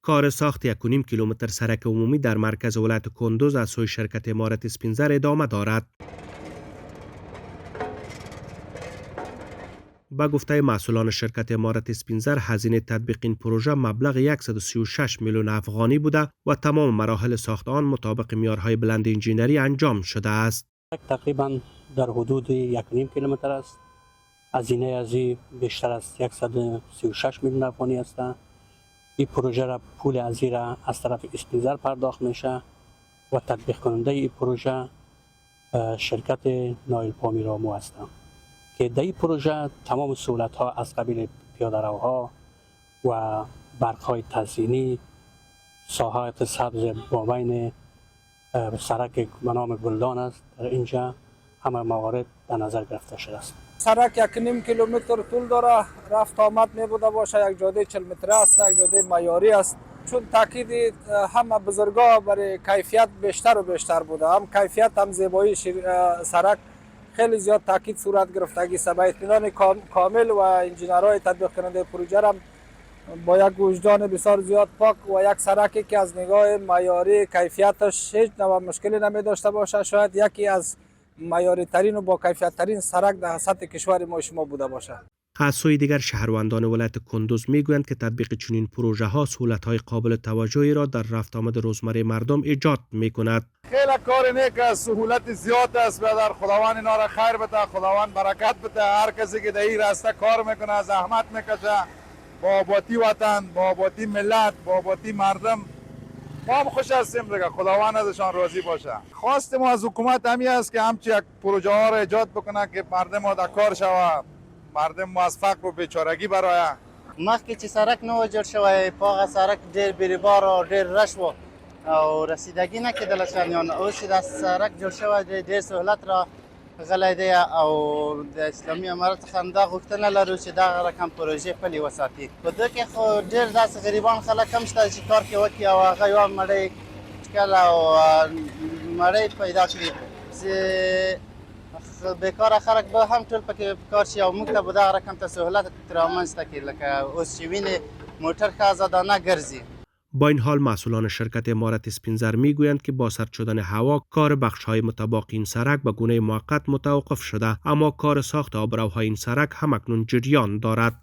کار ساخت 1.5 کیلومتر سرک عمومی در مرکز ولایت کندوز از سوی شرکت امارت اسپینزر ادامه دارد. با گفته مسئولان شرکت امارت اسپینزر، هزینه تطبیق این پروژه مبلغ 136 میلیون افغانی بوده و تمام مراحل ساخت آن مطابق معیارهای بلند انجینری انجام شده است. تقریبا در حدود 1.5 کیلومتر است. هزینه از بیشتر از 136 میلیون افغانی است. این پروژه را پول از از طرف اسپینزر پرداخت میشه و تطبیق کننده این پروژه شرکت نایل پامیرامو است که در این پروژه تمام سهولت ها از قبیل پیاده روها و برق های تزیینی، ساحات سبز با بین سرک به نام گلدان است، در اینجا همه موارد در نظر گرفته شده است. سرک 1.5 کیلومتر طول داره، رفت آمد می بوده باشه، یک جاده 40 متری است، یک جاده معیاری است. چون تاکید همه بزرگا برای کیفیت بیشتر و بیشتر بوده، هم کیفیت هم زیبایی سرک خیلی زیاد تاکید صورت گرفته. اگه سبب اطمینان کامل و انجینرهای تطبیق کننده پروژه را با یک وجدان بسیار زیاد پاک و یک سرکی که از نگاه معیاری کیفیتش هیچ نوع مشکلی نمی داشته باشه، شاید یکی از معیاری ترین و با کیفیت ترین سرک در سطح کشور ما شما بوده باشه. از سوی دیگر شهروندان ولایت کندوز میگویند که تطبیق چنین پروژه ها سهولت های قابل توجهی را در رفت آمد روزمره مردم ایجاد می کند. خیلی کار نیک است، سهولت زیاد است. بدر خداوند اینا را خیر بده، خداوند برکت بده. هر کسی که در این راسته کار میکنه، زحمت میکشه، با آبادی وطن، با آبادی ملت، با آبادی مردم ما هم خوش هستیم دیگه. خداوند ازشان راضی باشه. خواست ما از حکومت همی است که همچی یک پروژه ها را ایجاد بکنه که مردم ما در کار شوه، مردم ما از فقر و بیچارگی برای مخکې چې سرک نه و جوړ شوی، په هغه سرک ډېر بیروبار او ډېر رش و او رسیدګي نه کېدله شامیان. اوس چې دا سرک جوړ شوی دی، ډېر سهولت را غلی دی او د اسلامي امارت څخه همدا غوښتنه لرو چې دغه رقم پروژې پلې وساتي. په دې کې خو ډېر داسې غریبان خلک هم شته چې کار کې وکړي او هغه یوه مړۍ ټکل او مړۍ پیدا کړي چې بیکاره خلک به هم ټول پکې کار شي او موږ ته به دغه رقم ته سهولت رامنځته کړي، لکه اوس چې وینې موټر ښه ازادانه ګرځي. با این حال مسئولان شرکت امارت اسپینزر میگویند که با سرد شدن هوا کار بخش‌های متباقی این سرک به گونه موقت متوقف شده، اما کار ساخت آبروهای این سرک همکنون جریان دارد.